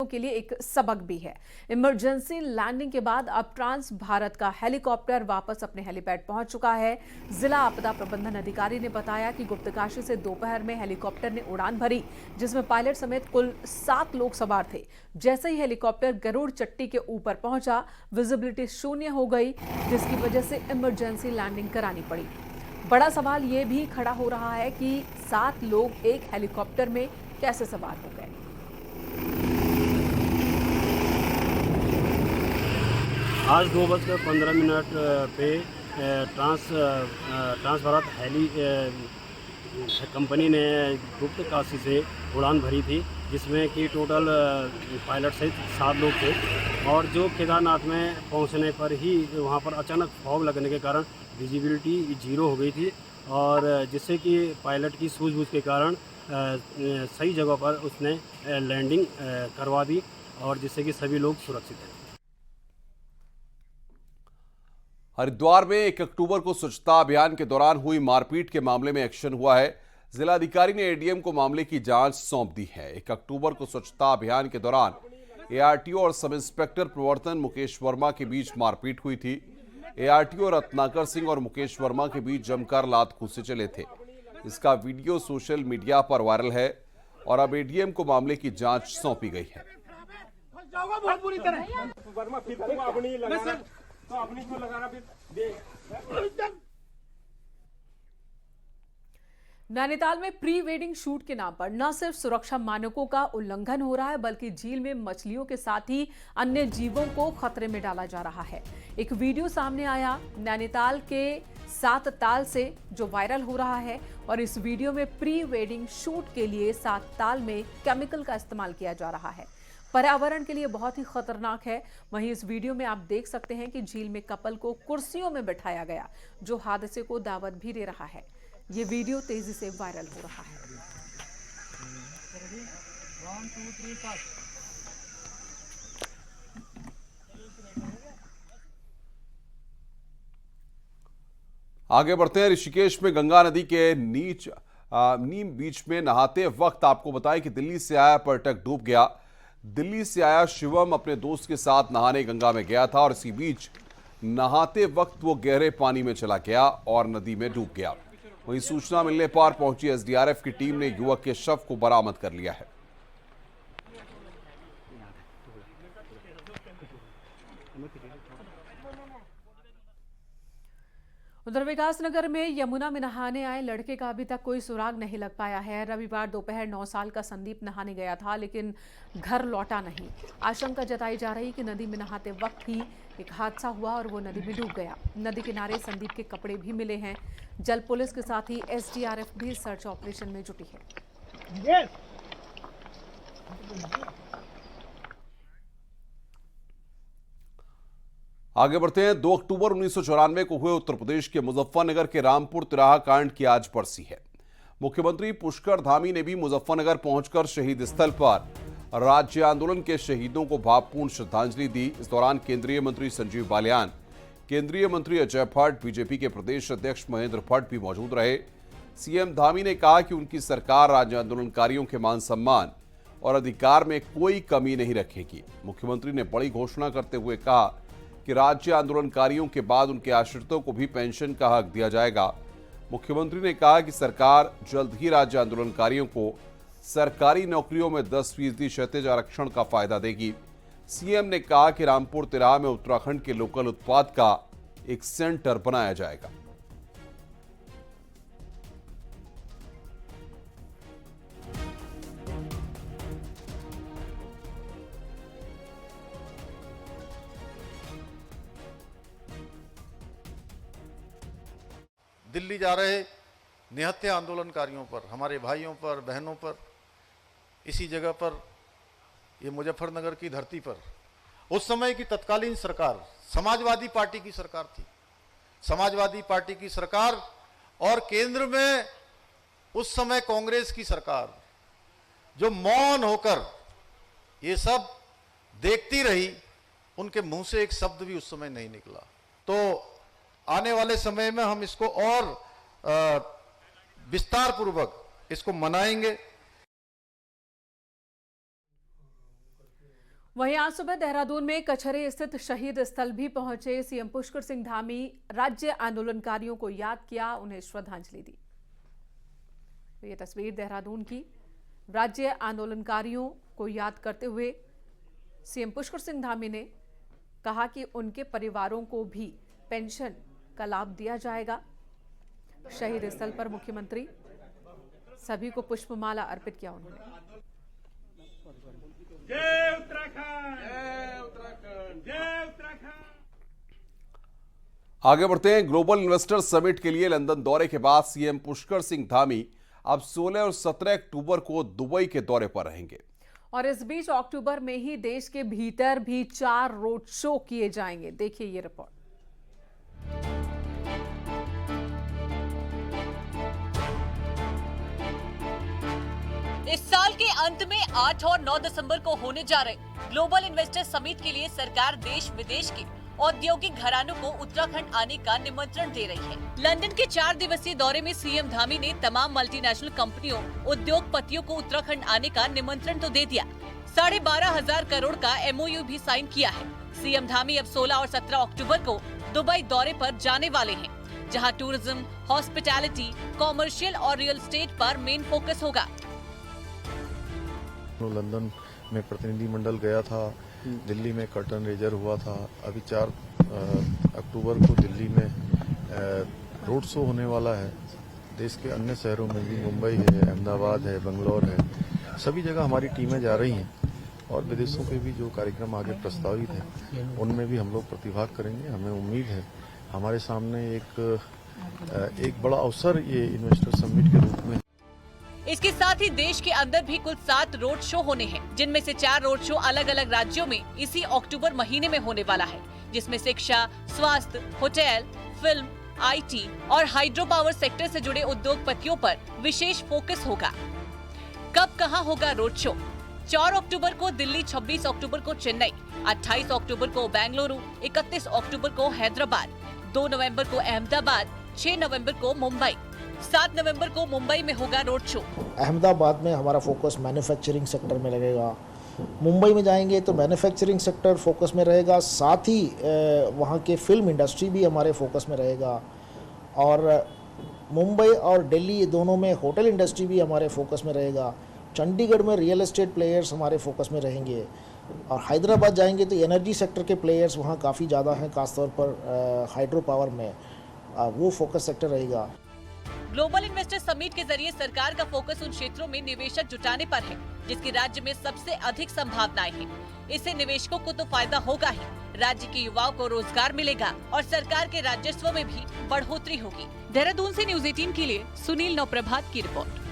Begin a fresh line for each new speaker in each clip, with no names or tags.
के लिए एक सबक भी है। इमरजेंसी लैंडिंग के बाद अब ट्रांस भारत का हेलीकॉप्टर वापस अपने हेलीपैड पहुंच चुका है। जिला आपदा प्रबंधन अधिकारी ने बताया कि गुप्तकाशी से दोपहर में हेलीकॉप्टर ने उड़ान भरी, जिसमें पायलट समेत कुल 7 लोग सवार थे। जैसे ही हेलीकॉप्टर गरुड़ चट्टी के ऊपर पहुंचा, विजिबिलिटी शून्य हो गई, जिसकी वजह से इमरजेंसी लैंडिंग करानी पड़ी। बड़ा सवाल यह भी खड़ा हो रहा है कि 7 लोग एक हेलीकॉप्टर में कैसे सवार हो गए।
आज 2:15 पे ट्रांस भारत हेली कंपनी ने गुप्तकाशी से उड़ान भरी थी, जिसमें कि टोटल पायलट सहित 7 लोग थे। और जो केदारनाथ में पहुंचने पर ही वहां पर अचानक फॉग लगने के कारण विजिबिलिटी 0 हो गई थी, और जिससे कि पायलट की सूझबूझ के कारण सही जगह पर उसने लैंडिंग करवा दी, और जिससे कि सभी लोग सुरक्षित हैं।
हरिद्वार में 1 अक्टूबर को स्वच्छता अभियान के दौरान हुई मारपीट के मामले में एक्शन हुआ है। जिलाधिकारी ने एडीएम को मामले की जांच सौंप दी है। 1 अक्टूबर को स्वच्छता अभियान के दौरान एआरटीओ और सब इंस्पेक्टर प्रवर्तन मुकेश वर्मा के बीच मारपीट हुई थी। एआरटीओ रत्नाकर सिंह और मुकेश वर्मा के बीच जमकर लात घूंसे चले थे। इसका वीडियो सोशल मीडिया पर वायरल है और अब एडीएम को मामले की जांच सौंपी गई है।
नैनीताल में प्री वेडिंग शूट के नाम पर न सिर्फ सुरक्षा मानकों का उल्लंघन हो रहा है, बल्कि झील में मछलियों के साथ ही अन्य जीवों को खतरे में डाला जा रहा है। एक वीडियो सामने आया नैनीताल के 7 ताल से, जो वायरल हो रहा है, और इस वीडियो में प्री वेडिंग शूट के लिए 7 ताल में केमिकल का इस्तेमाल किया जा रहा है। पर्यावरण के लिए बहुत ही खतरनाक है। वहीं इस वीडियो में आप देख सकते हैं कि झील में कपल को कुर्सियों में बिठाया गया, जो हादसे को दावत भी दे रहा है। ये वीडियो तेजी से वायरल हो रहा है।
आगे बढ़ते हैं। ऋषिकेश में गंगा नदी के नीम बीच में नहाते वक्त आपको बताएं कि दिल्ली से आया पर्यटक डूब गया। दिल्ली से आया शिवम अपने दोस्त के साथ नहाने गंगा में गया था और इसी बीच नहाते वक्त वो गहरे पानी में चला गया और नदी में डूब गया। वहीं सूचना मिलने पर पहुंची एसडीआरएफ की टीम ने युवक के शव को बरामद कर लिया है।
उधर विकासनगर में यमुना में नहाने आए लड़के का अभी तक कोई सुराग नहीं लग पाया है। रविवार दोपहर 9 साल का संदीप नहाने गया था, लेकिन घर लौटा नहीं। आशंका जताई जा रही कि नदी में नहाते वक्त ही एक हादसा हुआ और वो नदी में डूब गया। नदी किनारे संदीप के कपड़े भी मिले हैं। जल पुलिस के साथ ही एसडीआरएफ भी सर्च ऑपरेशन में जुटी है।
आगे बढ़ते हैं। 2 अक्टूबर 1994 को हुए उत्तर प्रदेश के मुजफ्फरनगर के रामपुर तिराहा कांड की आज बरसी है। मुख्यमंत्री पुष्कर धामी ने भी मुजफ्फरनगर पहुंचकर शहीद स्थल पर राज्य आंदोलन के शहीदों को भावपूर्ण श्रद्धांजलि दी। इस दौरान केंद्रीय मंत्री संजीव बालियान, केंद्रीय मंत्री अजय भट्ट, बीजेपी के प्रदेश अध्यक्ष महेंद्र भट्ट भी मौजूद रहे। सीएम धामी ने कहा कि उनकी सरकार राज्य आंदोलनकारियों के मान सम्मान और अधिकार में कोई कमी नहीं रखेगी। मुख्यमंत्री ने बड़ी घोषणा करते हुए कहा कि राज्य आंदोलनकारियों के बाद उनके आश्रितों को भी पेंशन का हक दिया जाएगा। मुख्यमंत्री ने कहा कि सरकार जल्द ही राज्य आंदोलनकारियों को सरकारी नौकरियों में 10% क्षैतिज आरक्षण का फायदा देगी। सीएम ने कहा कि रामपुर तिराहा में उत्तराखंड के लोकल उत्पाद का एक सेंटर बनाया जाएगा।
दिल्ली जा रहे निहत्थे आंदोलनकारियों पर, हमारे भाइयों पर, बहनों पर, इसी जगह पर, ये मुजफ्फरनगर की धरती पर उस समय की तत्कालीन सरकार समाजवादी पार्टी की सरकार थी। समाजवादी पार्टी की सरकार और केंद्र में उस समय कांग्रेस की सरकार, जो मौन होकर ये सब देखती रही, उनके मुंह से एक शब्द भी उस समय नहीं निकला। तो आने वाले समय में हम इसको और विस्तार पूर्वक इसको मनाएंगे।
वहीं आज सुबह देहरादून में कचहरी स्थित शहीद स्थल भी पहुंचे सीएम पुष्कर सिंह धामी। राज्य आंदोलनकारियों को याद किया, उन्हें श्रद्धांजलि दी। तो ये तस्वीर देहरादून की। राज्य आंदोलनकारियों को याद करते हुए सीएम पुष्कर सिंह धामी ने कहा कि उनके परिवारों को भी पेंशन का लाभ दिया जाएगा। शहीद स्थल पर मुख्यमंत्री सभी को पुष्पमाला अर्पित किया उन्होंने।
जय उत्तराखंड, जय उत्तराखंड, जय उत्तराखंड।
आगे बढ़ते हैं। ग्लोबल इन्वेस्टर समिट के लिए लंदन दौरे के बाद सीएम पुष्कर सिंह धामी अब 16 और 17 अक्टूबर को दुबई के दौरे पर रहेंगे।
और इस बीच अक्टूबर में ही देश के भीतर भी 4 रोड शो किए जाएंगे। देखिए ये रिपोर्ट।
इस साल के अंत में 8 और 9 दिसंबर को होने जा रहे ग्लोबल इन्वेस्टर समिट के लिए सरकार देश विदेश के औद्योगिक घरानों को उत्तराखंड आने का निमंत्रण दे रही है। लंदन के 4 दिवसीय दौरे में सीएम धामी ने तमाम मल्टीनेशनल कंपनियों, उद्योगपतियों को उत्तराखंड आने का निमंत्रण तो दे दिया, 12,500 करोड़ का MOU भी साइन किया है। सीएम धामी अब 16 और 17 अक्टूबर को दुबई दौरे पर जाने वाले हैं, जहां टूरिज्म, हॉस्पिटैलिटी, कॉमर्शियल और रियल एस्टेट पर मेन फोकस होगा।
लंदन में प्रतिनिधि मंडल गया था, दिल्ली में कर्टन रेजर हुआ था, अभी 4 अक्टूबर को दिल्ली में रोड शो होने वाला है। देश के अन्य शहरों में भी, मुंबई है, अहमदाबाद है, बंगलौर है, सभी जगह हमारी टीमें जा रही हैं और विदेशों के भी जो कार्यक्रम आगे प्रस्तावित हैं उनमें भी हम लोग प्रतिभाग करेंगे। हमें उम्मीद है हमारे सामने एक बड़ा अवसर ये इन्वेस्टर समिट के रूप में।
इसके साथ ही देश के अंदर भी कुल 7 रोड शो होने हैं, जिनमें से 4 रोड शो अलग अलग राज्यों में इसी अक्टूबर महीने में होने वाला है, जिसमें शिक्षा, स्वास्थ्य, होटल, फिल्म, IT और हाइड्रो पावर सेक्टर से जुड़े उद्योगपतियों पर विशेष फोकस होगा। कब कहां होगा रोड शो? 4 अक्टूबर को दिल्ली, 26 अक्टूबर को चेन्नई, 28 अक्टूबर को बेंगलुरु, 31 अक्टूबर को हैदराबाद, 2 नवंबर को अहमदाबाद, 6 नवंबर को मुंबई, 7 नवंबर को मुंबई में होगा रोड शो।
अहमदाबाद में हमारा फोकस मैन्युफैक्चरिंग सेक्टर में लगेगा। मुंबई में जाएंगे तो मैन्युफैक्चरिंग सेक्टर फोकस में रहेगा, साथ ही वहाँ के फिल्म इंडस्ट्री भी हमारे फोकस में रहेगा। और मुंबई और दिल्ली दोनों में होटल इंडस्ट्री भी हमारे फोकस में रहेगा। चंडीगढ़ में रियल एस्टेट प्लेयर्स हमारे फोकस में रहेंगे। और हैदराबाद जाएंगे तो एनर्जी सेक्टर के प्लेयर्स वहाँ काफ़ी ज़्यादा हैं, खासतौर पर हाइड्रो पावर में वो फोकस सेक्टर रहेगा।
ग्लोबल इन्वेस्टर समिट के जरिए सरकार का फोकस उन क्षेत्रों में निवेशक जुटाने पर है जिसकी राज्य में सबसे अधिक संभावनाएं हैं। इससे निवेशकों को तो फायदा होगा ही, राज्य के युवाओं को रोजगार मिलेगा और सरकार के राजस्व में भी बढ़ोतरी होगी। देहरादून से न्यूज़ 18 के लिए सुनील नौप्रभात की रिपोर्ट।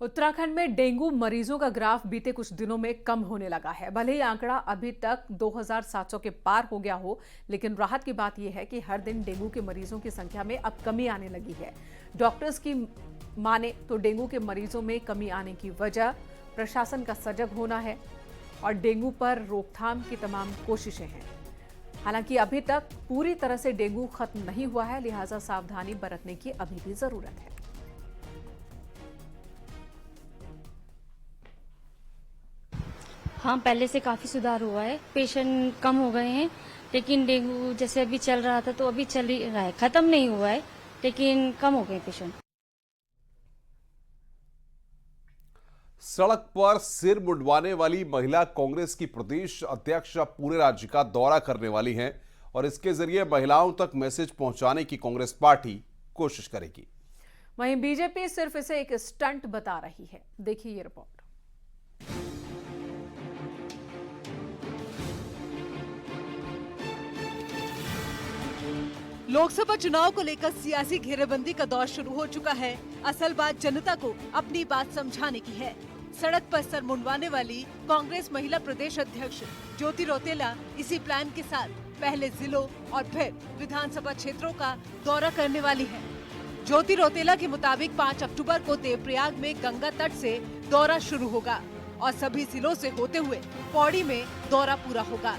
उत्तराखंड में डेंगू मरीजों का ग्राफ बीते कुछ दिनों में कम होने लगा है। भले ही आंकड़ा अभी तक 2700 के पार हो गया हो, लेकिन राहत की बात यह है कि हर दिन डेंगू के मरीजों की संख्या में अब कमी आने लगी है। डॉक्टर्स की माने तो डेंगू के मरीजों में कमी आने की वजह प्रशासन का सजग होना है और डेंगू पर रोकथाम की तमाम कोशिशें हैं। हालांकि अभी तक पूरी तरह से डेंगू खत्म नहीं हुआ है, लिहाजा सावधानी बरतने की अभी भी जरूरत है।
हाँ, पहले से काफ़ी सुधार हुआ है, पेशेंट कम हो गए हैं, लेकिन डेंगू जैसे अभी चल रहा था तो अभी चल ही रहा है, खत्म नहीं हुआ है, लेकिन कम हो गए पेशेंट।
सड़क पर सिर मुंडवाने वाली महिला कांग्रेस की प्रदेश अध्यक्ष अब पूरे राज्य का दौरा करने वाली हैं और इसके जरिए महिलाओं तक मैसेज पहुंचाने की कांग्रेस पार्टी कोशिश करेगी।
वहीं बीजेपी सिर्फ इसे एक स्टंट बता रही है। देखिए ये रिपोर्ट।
लोकसभा चुनाव को लेकर सियासी घेरेबंदी का दौर शुरू हो चुका है। असल बात जनता को अपनी बात समझाने की है। सड़क पर सर मुंडवाने वाली कांग्रेस महिला प्रदेश अध्यक्ष ज्योति रौतेला इसी प्लान के साथ पहले जिलों और फिर विधानसभा क्षेत्रों का दौरा करने वाली है। ज्योति रौतेला के मुताबिक 5 अक्टूबर को देवप्रयाग में गंगा तट से दौरा शुरू होगा और सभी जिलों से होते हुए पौड़ी में दौरा पूरा होगा।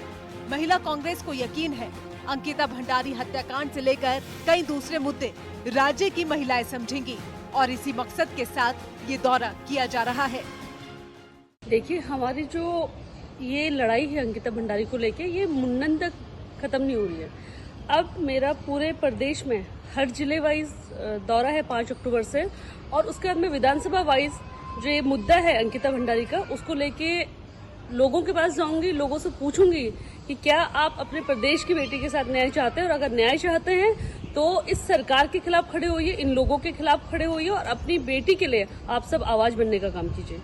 महिला कांग्रेस को यकीन है अंकिता भंडारी हत्याकांड से लेकर कई दूसरे मुद्दे राज्य की महिलाएं समझेंगी और इसी मकसद के साथ ये दौरा किया जा रहा है।
देखिए, हमारी जो ये लड़ाई है अंकिता भंडारी को लेके, ये मुंडन तक खत्म नहीं हो रही है। अब मेरा पूरे प्रदेश में हर जिले वाइज दौरा है 5 अक्टूबर से, और उसके बाद में विधानसभा वाइज जो ये मुद्दा है अंकिता भंडारी का, उसको लेके लोगों के पास जाऊंगी, लोगों से पूछूंगी कि क्या आप अपने प्रदेश की बेटी के साथ न्याय चाहते हैं, और अगर न्याय चाहते हैं तो इस सरकार के खिलाफ खड़े होइए, इन लोगों के खिलाफ खड़े होइए और अपनी बेटी के लिए आप सब आवाज बनने का काम कीजिए।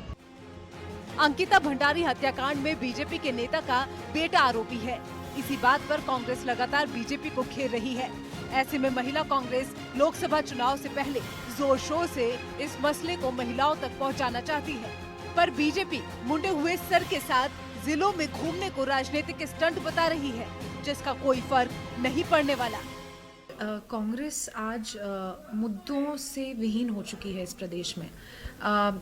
अंकिता भंडारी हत्याकांड में बीजेपी के नेता का बेटा आरोपी है। इसी बात पर कांग्रेस लगातार बीजेपी को घेर रही है। ऐसे में महिला कांग्रेस लोकसभा चुनाव से पहले जोर शोर से इस मसले को महिलाओं तक पहुंचाना चाहती है, पर बीजेपी मुंडे हुए सर के साथ जिलों में घूमने को राजनीतिक स्टंट बता रही है, जिसका कोई फर्क नहीं पड़ने वाला।
कांग्रेस आज मुद्दों से विहीन हो चुकी है इस प्रदेश में।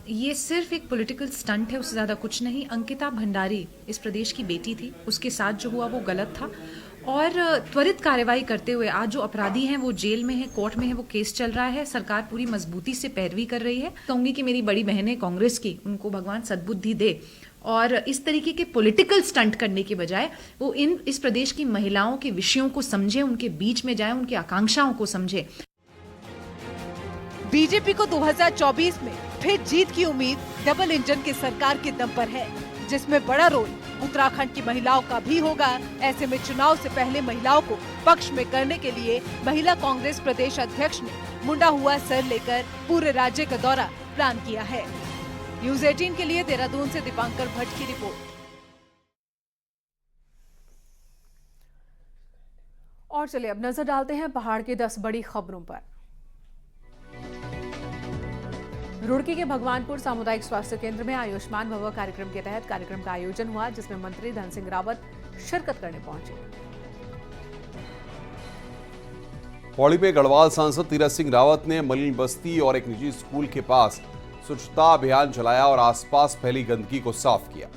ये सिर्फ एक पॉलिटिकल स्टंट है, उससे ज़्यादा कुछ नहीं। अंकिता भंडारी इस प्रदेश की बेटी थी, उसके साथ जो हुआ वो गलत था, और त्वरित कार्रवाई करते हुए आज जो अपराधी हैं वो जेल में है, कोर्ट में है, वो केस चल रहा है। सरकार पूरी मजबूती से पैरवी कर रही है। कहूँगी कि मेरी बड़ी बहनें कांग्रेस की, उनको भगवान सद्बुद्धि दे, और इस तरीके के पॉलिटिकल स्टंट करने के बजाय वो इस प्रदेश की महिलाओं के विषयों को समझे, उनके बीच में जाए, उनकी आकांक्षाओं को समझे।
बीजेपी को 2024 में फिर जीत की उम्मीद डबल इंजन की सरकार के दम पर है, जिसमें बड़ा रोल उत्तराखंड की महिलाओं का भी होगा। ऐसे में चुनाव से पहले महिलाओं को पक्ष में करने के लिए महिला कांग्रेस प्रदेश अध्यक्ष ने मुंडा हुआ सर लेकर पूरे राज्य का दौरा प्लान किया है। न्यूज़ 18 के लिए देहरादून से दीपांकर भट्ट की रिपोर्ट।
और चलिए अब नजर डालते हैं पहाड़ की 10 बड़ी खबरों पर। रुड़की के भगवानपुर सामुदायिक स्वास्थ्य केंद्र में आयुष्मान भव कार्यक्रम के तहत कार्यक्रम का आयोजन हुआ, जिसमें मंत्री धन सिंह रावत शिरकत करने पहुंचे।
पौड़ी में गढ़वाल सांसद तीरथ सिंह रावत ने मलिन बस्ती और एक निजी स्कूल के पास स्वच्छता अभियान चलाया और आसपास फैली गंदगी को साफ किया।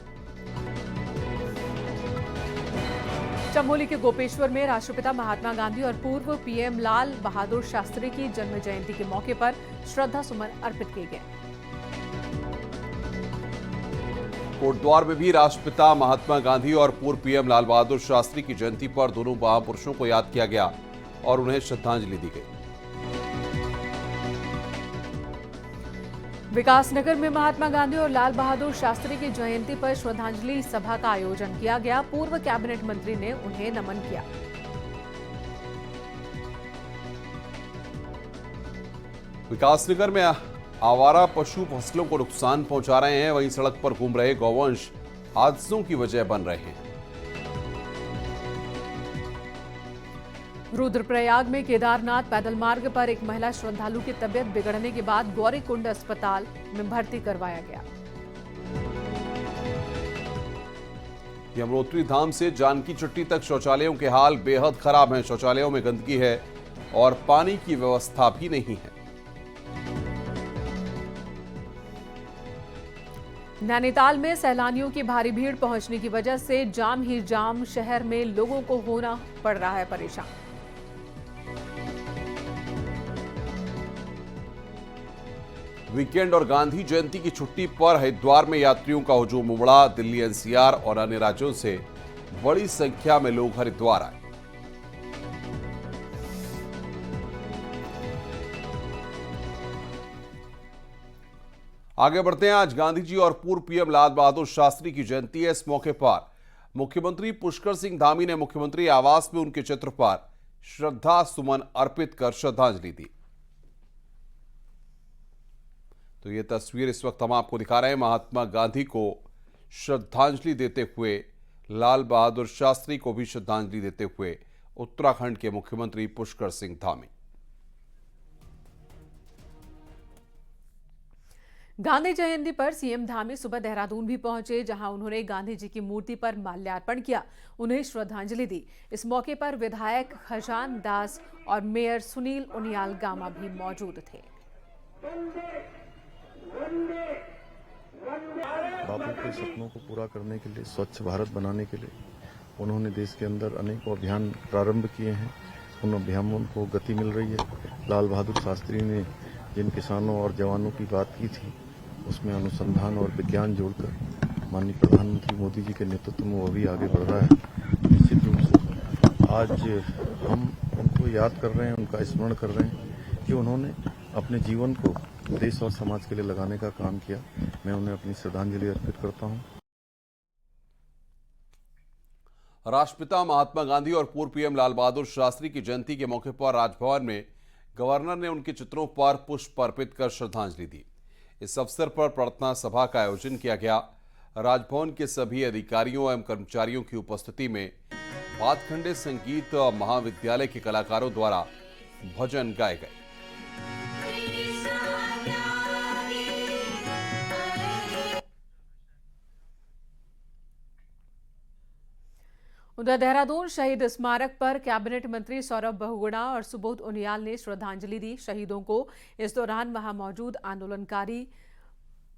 चमोली के गोपेश्वर में राष्ट्रपिता महात्मा गांधी और पूर्व पीएम लाल बहादुर शास्त्री की जन्म जयंती के मौके पर श्रद्धा सुमन अर्पित किए गए।
कोटद्वार में भी राष्ट्रपिता महात्मा गांधी और पूर्व पीएम लाल बहादुर शास्त्री की जयंती पर दोनों महापुरुषों को याद किया गया और उन्हें श्रद्धांजलि दी गई।
विकासनगर में महात्मा गांधी और लाल बहादुर शास्त्री की जयंती पर श्रद्धांजलि सभा का आयोजन किया गया। पूर्व कैबिनेट मंत्री ने उन्हें नमन किया।
विकासनगर में आवारा पशु फसलों को नुकसान पहुंचा रहे हैं, वहीं सड़क पर घूम रहे गौवंश हादसों की वजह बन रहे हैं।
रुद्रप्रयाग में केदारनाथ पैदल मार्ग पर एक महिला श्रद्धालु की तबीयत बिगड़ने के बाद गौरीकुंड अस्पताल में भर्ती करवाया गया।
यमुनोत्री धाम से जानकी चट्टी तक शौचालयों के हाल बेहद खराब हैं। शौचालयों में गंदगी है और पानी की व्यवस्था भी नहीं है।
नैनीताल में सैलानियों की भारी भीड़ पहुंचने की वजह से जाम ही जाम, शहर में लोगों को होना पड़ रहा है परेशान।
वीकेंड और गांधी जयंती की छुट्टी पर हरिद्वार में यात्रियों का हुजूम उमड़ा। दिल्ली, एनसीआर और अन्य राज्यों से बड़ी संख्या में लोग हरिद्वार आए। आगे बढ़ते हैं। आज गांधी जी और पूर्व पीएम लाल बहादुर शास्त्री की जयंती है। इस मौके पर मुख्यमंत्री पुष्कर सिंह धामी ने मुख्यमंत्री आवास में उनके चित्र पर श्रद्धा सुमन अर्पित कर श्रद्धांजलि दी। तो ये तस्वीर इस वक्त हम आपको दिखा रहे हैं, महात्मा गांधी को श्रद्धांजलि देते हुए, लाल बहादुर शास्त्री को भी श्रद्धांजलि देते हुए उत्तराखंड के मुख्यमंत्री पुष्कर सिंह धामी।
गांधी जयंती पर सीएम धामी सुबह देहरादून भी पहुंचे, जहां उन्होंने गांधी जी की मूर्ति पर माल्यार्पण किया, उन्हें श्रद्धांजलि दी। इस मौके पर विधायक खजान दास और मेयर सुनील उनियाल गामा भी मौजूद थे।
बापू के सपनों को पूरा करने के लिए, स्वच्छ भारत बनाने के लिए उन्होंने देश के अंदर अनेकों अभियान प्रारंभ किए हैं। उन अभियानों को गति मिल रही है। लाल बहादुर शास्त्री ने जिन किसानों और जवानों की बात की थी उसमें अनुसंधान और विज्ञान जोड़कर माननीय प्रधानमंत्री मोदी जी के नेतृत्व में वो भी आगे बढ़ रहा है। निश्चित रूप से आज हम उनको याद कर रहे हैं, उनका स्मरण कर रहे हैं कि उन्होंने अपने जीवन को देश और समाज के लिए लगाने का काम किया। मैं उन्हें अपनी श्रद्धांजलि अर्पित करता हूं।
राष्ट्रपिता महात्मा गांधी और पूर्व पीएम लाल बहादुर शास्त्री की जयंती के मौके पर राजभवन में गवर्नर ने उनके चित्रों पर पुष्प अर्पित कर श्रद्धांजलि दी। इस अवसर पर प्रार्थना सभा का आयोजन किया गया। राजभवन के सभी अधिकारियों एवं कर्मचारियों की उपस्थिति में भातखंडे संगीत महाविद्यालय के कलाकारों द्वारा भजन गाए गए।
उधर देहरादून शहीद स्मारक पर कैबिनेट मंत्री सौरभ बहुगुणा और सुबोध उनियाल ने श्रद्धांजलि दी। शहीदों को इस दौरान वहां मौजूद आंदोलनकारी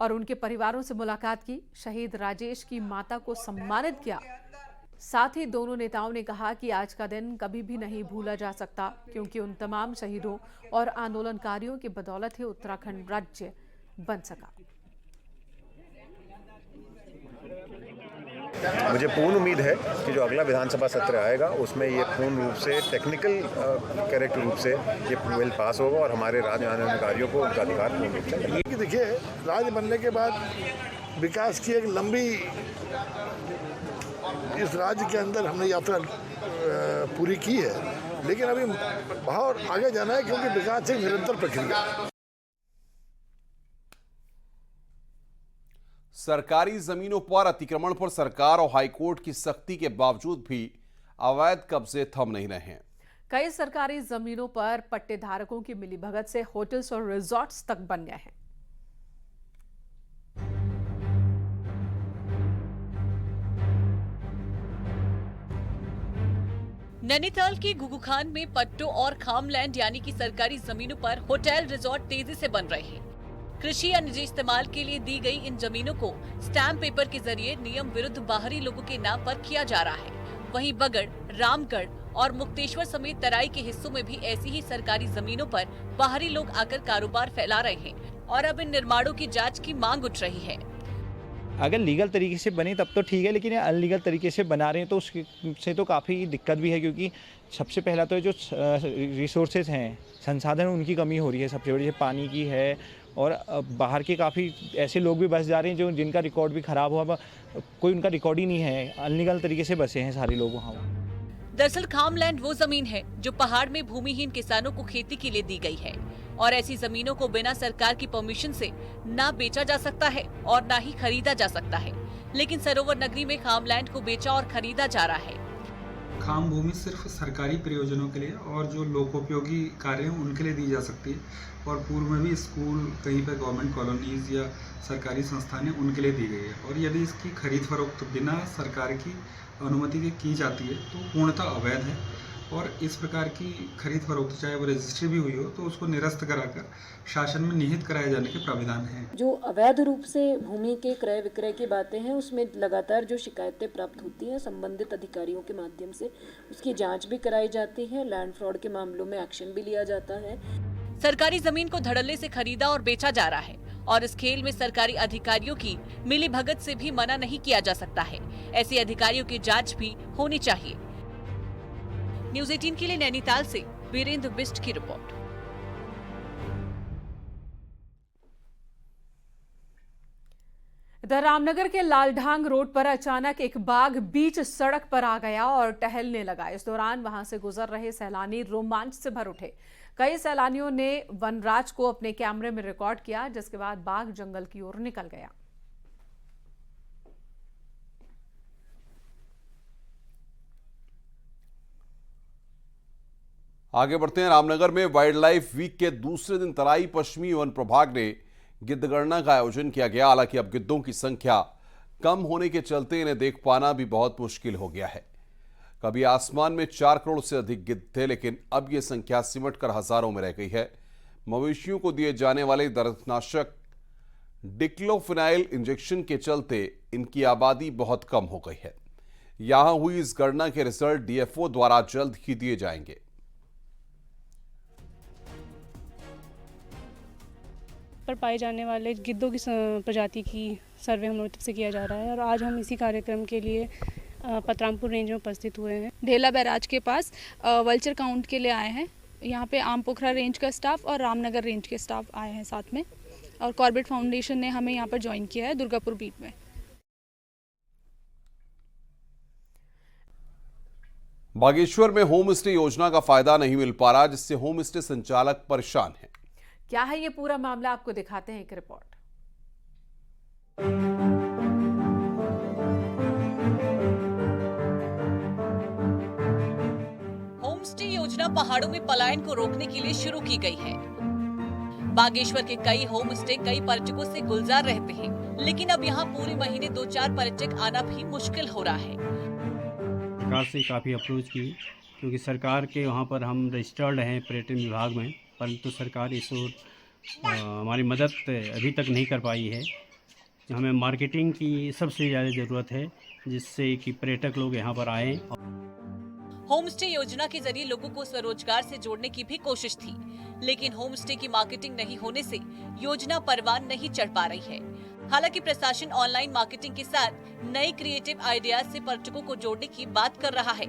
और उनके परिवारों से मुलाकात की। शहीद राजेश की माता को सम्मानित किया। साथ ही दोनों नेताओं ने कहा कि आज का दिन कभी भी नहीं भूला जा सकता, क्योंकि उन तमाम शहीदों और आंदोलनकारियों की बदौलत ही उत्तराखंड राज्य बन सका।
मुझे पूर्ण उम्मीद है कि जो अगला विधानसभा सत्र आएगा उसमें ये पूर्ण रूप से टेक्निकल करेक्ट रूप से ये बिल पास होगा और हमारे राज्य आंदोलनकारियों को उनका अधिकार पूर्ण रूप से मिलेगा।
देखिए, राज्य बनने के बाद विकास की एक लंबी इस राज्य के अंदर हमने यात्रा पूरी की है, लेकिन अभी बहुत आगे जाना है, क्योंकि विकास एक निरंतर प्रक्रिया है।
सरकारी जमीनों पर अतिक्रमण पर सरकार और हाईकोर्ट की सख्ती के बावजूद भी अवैध कब्जे थम नहीं रहे हैं।
कई सरकारी जमीनों पर पट्टेधारकों की मिलीभगत से होटल्स और रिजॉर्ट्स तक बन गए हैं।
नैनीताल की घुघुखान में पट्टों और खामलैंड यानी कि सरकारी जमीनों पर होटल रिजॉर्ट तेजी से बन रहे हैं। कृषि या निजी इस्तेमाल के लिए दी गई इन जमीनों को स्टैम्प पेपर के जरिए नियम विरुद्ध बाहरी लोगों के नाम पर किया जा रहा है। वहीं बगड़, रामगढ़ और मुक्तेश्वर समेत तराई के हिस्सों में भी ऐसी ही सरकारी जमीनों पर बाहरी लोग आकर कारोबार फैला रहे हैं और अब इन निर्माणों की जांच की मांग उठ रही है।
अगर लीगल तरीके से बने तब तो ठीक है, लेकिन अनलीगल तरीके से बना रहे हैं तो उससे तो काफ़ी दिक्कत भी है, क्योंकि सबसे पहला तो जो रिसोर्सेज हैं, संसाधन, उनकी कमी हो रही है। सबसे बड़ी पानी की है, और बाहर के काफ़ी ऐसे लोग भी बस जा रहे हैं जो जिनका रिकॉर्ड भी ख़राब हुआ, कोई उनका रिकॉर्ड ही नहीं है, अनलीगल तरीके से बसे हैं सारे लोग वहाँ।
दरअसल खामलैंड वो जमीन है जो पहाड़ में भूमिहीन किसानों को खेती के लिए दी गई है, और ऐसी जमीनों को बिना सरकार की परमिशन से ना बेचा जा सकता है और ना ही खरीदा जा सकता है। लेकिन सरोवर नगरी में खामलैंड को बेचा और खरीदा जा रहा है।
खाम भूमि सिर्फ सरकारी प्रयोजनों के लिए और जो लोकोपयोगी कार्य हैं उनके लिए दी जा सकती है, और पूर्व में भी स्कूल, कहीं पर गवर्नमेंट कॉलोनीज या सरकारी संस्थानें उनके लिए दी गई है। और यदि इसकी खरीद फरोख्त बिना सरकार की अनुमति के की जाती है तो पूर्णतः अवैध है, और इस प्रकार की खरीद फरोख्त चाहे वो रजिस्ट्री भी हुई हो तो उसको निरस्त कराकर शासन में निहित कराए जाने के प्राविधान हैं।
जो अवैध रूप से भूमि के क्रय विक्रय की बातें हैं, उसमें लगातार जो शिकायतें प्राप्त होती हैं संबंधित अधिकारियों के माध्यम से उसकी जांच भी कराई जाती है। लैंड फ्रॉड के मामलों में एक्शन भी लिया जाता है।
सरकारी जमीन को धड़ल्ले से खरीदा और बेचा जा रहा है, और इस खेल में सरकारी अधिकारियों की मिलीभगत से भी मना नहीं किया जा सकता है। ऐसे अधिकारियों की जांच भी होनी चाहिए। न्यूज़ 18 के लिए नैनीताल से वीरेंद्र बिष्ट की रिपोर्ट।
इधर रामनगर के लालढांग रोड पर अचानक एक बाघ बीच सड़क पर आ गया और टहलने लगा। इस दौरान वहां से गुजर रहे सैलानी रोमांच से भर उठे। कई सैलानियों ने वनराज को अपने कैमरे में रिकॉर्ड किया, जिसके बाद बाघ जंगल की ओर निकल गया।
आगे बढ़ते हैं। रामनगर में वाइल्ड लाइफ वीक के दूसरे दिन तराई पश्चिमी वन प्रभाग ने गिद्धगणना का आयोजन किया गया। हालांकि अब गिद्धों की संख्या कम होने के चलते इन्हें देख पाना भी बहुत मुश्किल हो गया है। कभी आसमान में 4 करोड़ से अधिक गिद्ध थे, लेकिन अब यह संख्या सिमट कर हजारों में रह गई है। मवेशियों को दिए जाने वाले दर्दनाशक डिक्लोफिनाइल इंजेक्शन के चलते इनकी आबादी बहुत कम हो गई है। यहां हुई इस गणना के रिजल्ट डीएफओ द्वारा जल्द ही दिए जाएंगे।
पर पाए जाने वाले गिद्धों की प्रजाति की सर्वे हम लोग तरफ से किया जा रहा है और आज हम इसी कार्यक्रम के लिए पतरामपुर रेंज में उपस्थित हुए हैं।
ढेला बैराज के पास वल्चर काउंट के लिए आए हैं। यहाँ पे आम पोखरा रेंज का स्टाफ और रामनगर रेंज के स्टाफ आए हैं साथ में, और कॉर्बेट फाउंडेशन ने हमें यहाँ पर ज्वाइन किया है दुर्गापुर बीट में।
बागेश्वर में होम स्टे योजना का फायदा नहीं मिल पा रहा, जिससे होम स्टे संचालक परेशान हैं।
क्या है ये पूरा मामला, आपको दिखाते हैं एक रिपोर्ट।
होम स्टे योजना पहाड़ों में पलायन को रोकने के लिए शुरू की गई है। बागेश्वर के कई होम स्टे कई पर्यटकों से गुलजार रहते हैं, लेकिन अब यहाँ पूरे महीने 2-4 पर्यटक आना भी मुश्किल हो रहा है।
सरकार से काफ़ी अप्रोच की, क्योंकि सरकार के वहाँ पर हम रजिस्टर्ड हैं पर्यटन विभाग में, परंतु सरकार इस ओर हमारी मदद अभी तक नहीं कर पाई है। हमें मार्केटिंग की सबसे ज़्यादा ज़रूरत है, जिससे कि पर्यटक लोग यहाँ पर आएँ।
होम स्टे योजना के जरिए लोगों को स्वरोजगार से जोड़ने की भी कोशिश थी, लेकिन होम स्टे की मार्केटिंग नहीं होने से योजना परवान नहीं चढ़ पा रही है। हालांकि प्रशासन ऑनलाइन मार्केटिंग के साथ नए क्रिएटिव आइडियाज से पर्यटकों को जोड़ने की बात कर रहा है।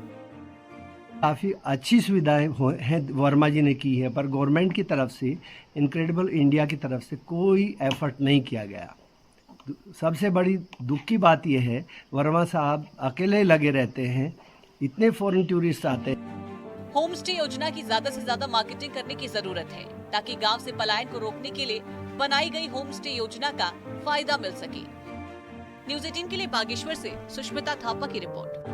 काफ़ी अच्छी सुविधाएं हैं वर्मा जी ने की है, पर गवर्नमेंट की तरफ से, इनक्रेडिबल इंडिया की तरफ से कोई एफर्ट नहीं किया गया। सबसे बड़ी दुख की बात यह है, वर्मा साहब अकेले लगे रहते हैं, इतने फॉरेन टूरिस्ट आते हैं।
होम स्टे योजना की ज्यादा से ज्यादा मार्केटिंग करने की जरूरत है, ताकि गांव से पलायन को रोकने के लिए बनाई गई होम स्टे योजना का फायदा मिल सके। न्यूज़ 18 के लिए बागेश्वर से सुष्मिता थापा की रिपोर्ट।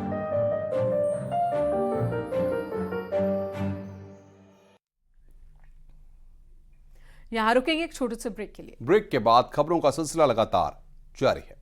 यहाँ रुकेंगे एक छोटे से ब्रेक के लिए।
ब्रेक के बाद खबरों का सिलसिला लगातार जारी है।